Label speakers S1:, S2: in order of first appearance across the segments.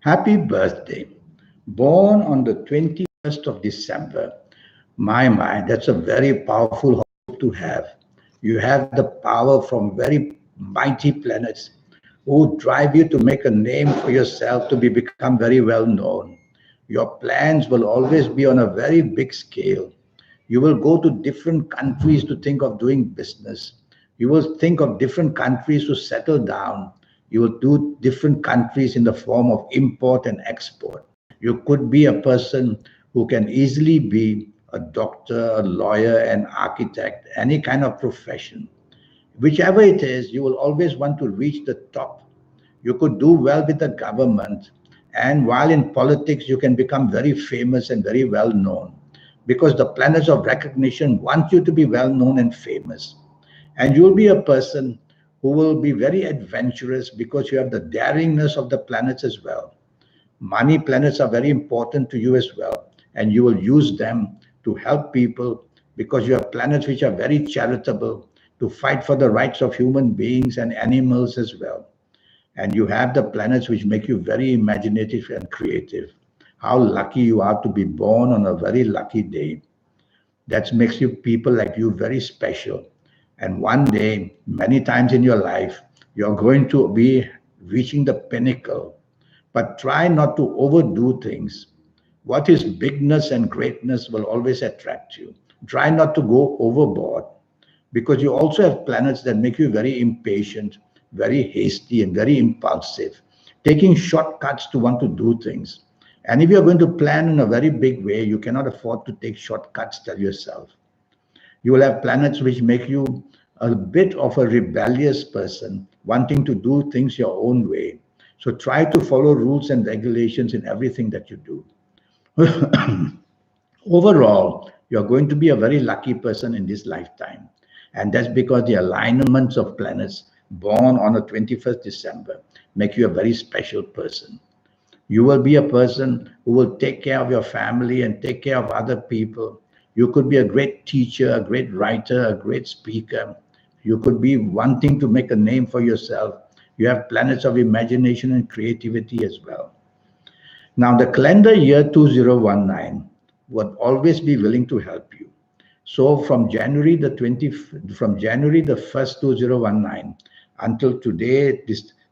S1: Happy birthday. Born on the 21st of December. My, that's a very powerful hope to have. You have the power from very mighty planets who drive you to make a name for yourself to become very well known. Your plans will always be on a very big scale. You will go to different countries to think of doing business. You will think of different countries to settle down. You will do different countries in the form of import and export. You could be a person who can easily be a doctor, a lawyer, an architect, any kind of profession. Whichever it is, you will always want to reach the top. You could do well with the government, and while in politics, you can become very famous and very well known because the planets of recognition want you to be well known and famous. And you'll be a person who will be very adventurous because you have the daringness of the planets as well. Money planets are very important to you as well, and you will use them to help people because you have planets which are very charitable to fight for the rights of human beings and animals as well. And you have the planets which make you very imaginative and creative. How lucky you are to be born on a very lucky day. That makes you people like you very special. And one day, many times in your life, you're going to be reaching the pinnacle. But try not to overdo things. What is bigness and greatness will always attract you. Try not to go overboard because you also have planets that make you very impatient, very hasty, and very impulsive, taking shortcuts to want to do things. And if you're going to plan in a very big way, you cannot afford to take shortcuts, tell yourself. You will have planets which make you a bit of a rebellious person, wanting to do things your own way. So try to follow rules and regulations in everything that you do. Overall, you're going to be a very lucky person in this lifetime. And that's because the alignments of planets born on the 21st December make you a very special person. You will be a person who will take care of your family and take care of other people. You could be a great teacher, a great writer, a great speaker. You could be wanting to make a name for yourself. You have planets of imagination and creativity as well. Now, the calendar year 2019 would always be willing to help you. So from January the 1st 2019 until today,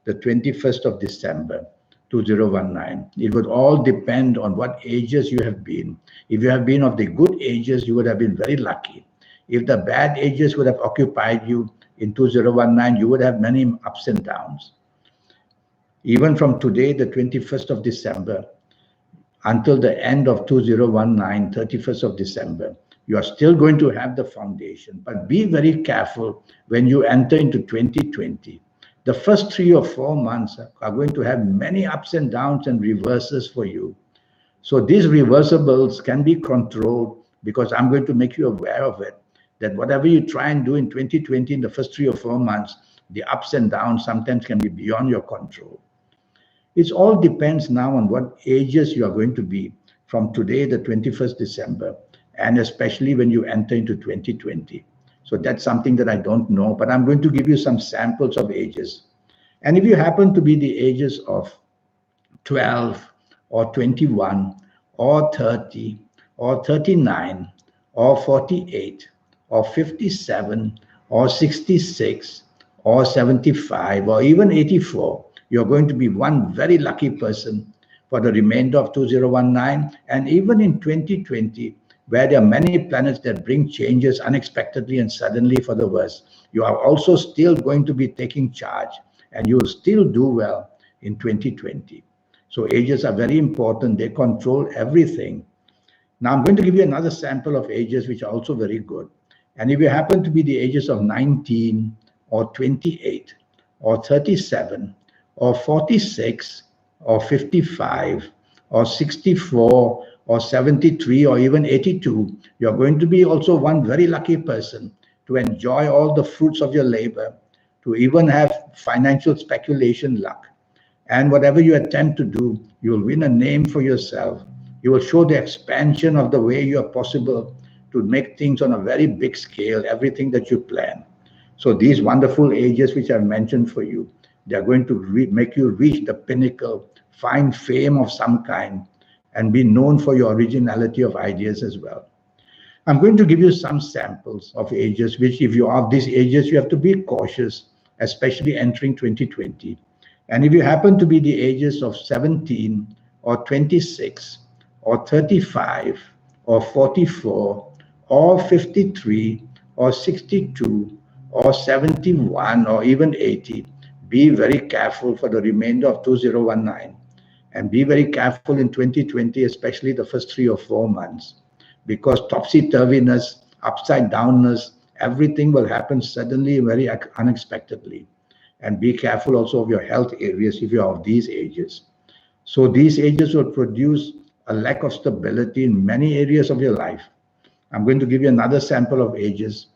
S1: the 21st of December 2019, it would all depend on what ages you have been. If you have been of the good ages, you would have been very lucky. If the bad ages would have occupied you in 2019, you would have many ups and downs. Even from today, the 21st of December, until the end of 2019, 31st of December, you are still going to have the foundation. But be very careful when you enter into 2020. The first 3 or 4 months are going to have many ups and downs and reverses for you. So these reversibles can be controlled because I'm going to make you aware of it, that whatever you try and do in 2020 in the first 3 or 4 months, the ups and downs sometimes can be beyond your control. It all depends now on what ages you are going to be from today, the 21st December, and especially when you enter into 2020. So that's something that I don't know, but I'm going to give you some samples of ages. And if you happen to be the ages of 12 or 21 or 30 or 39 or 48 or 57 or 66 or 75 or even 84, you're going to be one very lucky person for the remainder of 2019 and even in 2020, where there are many planets that bring changes unexpectedly and suddenly for the worse. You are also still going to be taking charge and you will still do well in 2020. So ages are very important. They control everything. Now I'm going to give you another sample of ages which are also very good. And if you happen to be the ages of 19 or 28 or 37 or 46 or 55 or 64 or 73 or even 82, you're going to be also one very lucky person to enjoy all the fruits of your labor, to even have financial speculation luck. And whatever you attempt to do, you will win a name for yourself. You will show the expansion of the way you are possible to make things on a very big scale, everything that you plan. So these wonderful ages which I've mentioned for you, They are going to make you reach the pinnacle, find fame of some kind, and be known for your originality of ideas as well. I'm going to give you some samples of ages, which if you are of these ages, you have to be cautious, especially entering 2020. And if you happen to be the ages of 17 or 26 or 35 or 44 or 53 or 62 or 71 or even 80, be very careful for the remainder of 2019, and be very careful in 2020, especially the first 3 or 4 months, because topsy-turviness, upside-downness, everything will happen suddenly, very unexpectedly. And be careful also of your health areas if you are of these ages. So these ages will produce a lack of stability in many areas of your life. I'm going to give you another sample of ages,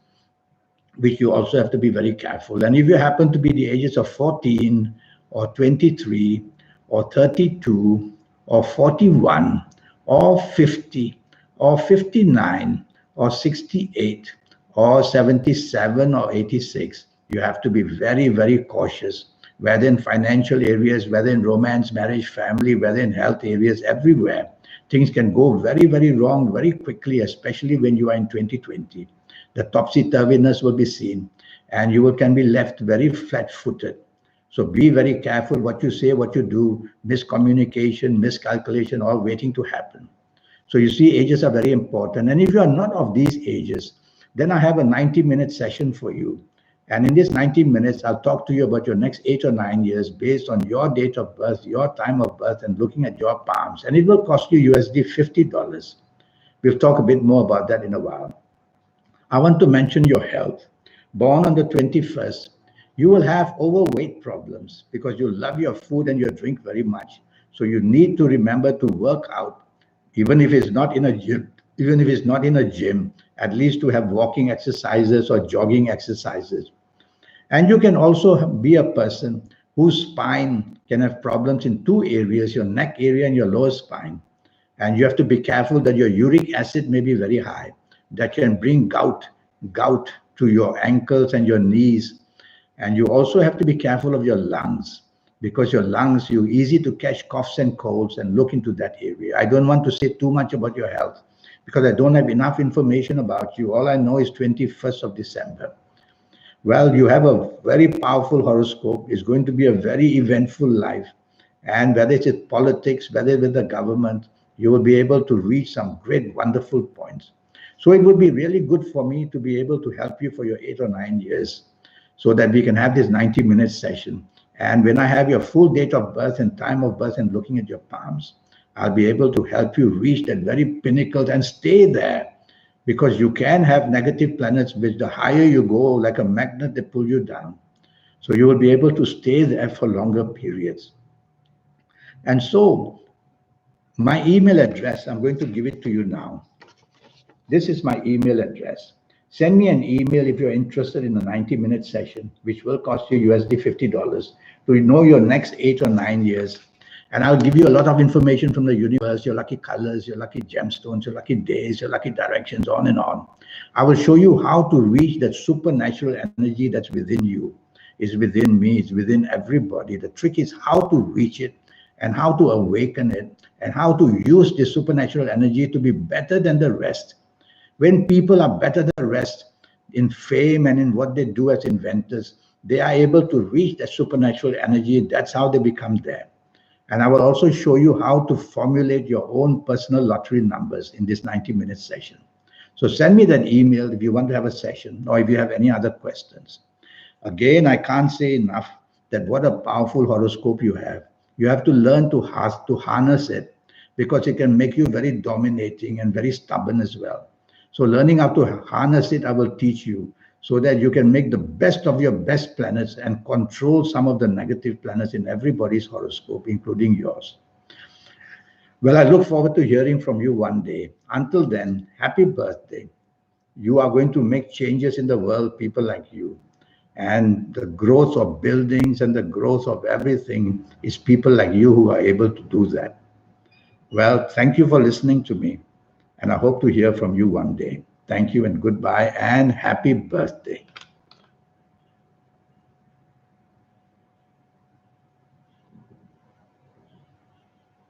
S1: which you also have to be very careful. And if you happen to be the ages of 14 or 23 or 32 or 41 or 50 or 59 or 68 or 77 or 86, you have to be very, very cautious, whether in financial areas, whether in romance, marriage, family, whether in health areas, everywhere. Things can go very, very wrong very quickly, especially when you are in 2020. The topsy-turviness will be seen, and you can be left very flat-footed. So be very careful what you say, what you do, miscommunication, miscalculation, all waiting to happen. So you see, ages are very important. And if you are not of these ages, then I have a 90-minute session for you. And in this 90 minutes, I'll talk to you about your next 8 or 9 years based on your date of birth, your time of birth, and looking at your palms. And it will cost you USD $50. We'll talk a bit more about that in a while. I want to mention your health. Born on the 21st, you will have overweight problems because you love your food and your drink very much. So you need to remember to work out, even if it's not in a gym, at least to have walking exercises or jogging exercises. And you can also be a person whose spine can have problems in 2 areas, your neck area and your lower spine. And you have to be careful that your uric acid may be very high. That can bring gout to your ankles and your knees. And you also have to be careful of your lungs, because your lungs, you're easy to catch coughs and colds, and look into that area. I don't want to say too much about your health because I don't have enough information about you. All I know is 21st of December. Well, you have a very powerful horoscope. It's going to be a very eventful life. And whether it's in politics, whether with the government, you will be able to reach some great, wonderful points. So it would be really good for me to be able to help you for your 8 or 9 years so that we can have this 90-minute session. And when I have your full date of birth and time of birth and looking at your palms, I'll be able to help you reach that very pinnacle and stay there, because you can have negative planets which the higher you go, like a magnet, they pull you down. So you will be able to stay there for longer periods. And so my email address, I'm going to give it to you now. This is my email address. Send me an email if you're interested in a 90-minute session, which will cost you USD $50 to know your next 8 or 9 years. And I'll give you a lot of information from the universe, your lucky colors, your lucky gemstones, your lucky days, your lucky directions, on and on. I will show you how to reach that supernatural energy that's within you. It's within me, it's within everybody. The trick is how to reach it and how to awaken it and how to use this supernatural energy to be better than the rest. When people are better than the rest in fame and in what they do as inventors, they are able to reach that supernatural energy. That's how they become there. And I will also show you how to formulate your own personal lottery numbers in this 90-minute session. So send me that email if you want to have a session or if you have any other questions. Again, I can't say enough that what a powerful horoscope you have. You have to learn to harness it, because it can make you very dominating and very stubborn as well. So learning how to harness it, I will teach you so that you can make the best of your best planets and control some of the negative planets in everybody's horoscope, including yours. Well, I look forward to hearing from you one day. Until then, happy birthday. You are going to make changes in the world, people like you. And the growth of buildings and the growth of everything is people like you who are able to do that. Well, thank you for listening to me. And I hope to hear from you one day. Thank you and goodbye and happy birthday.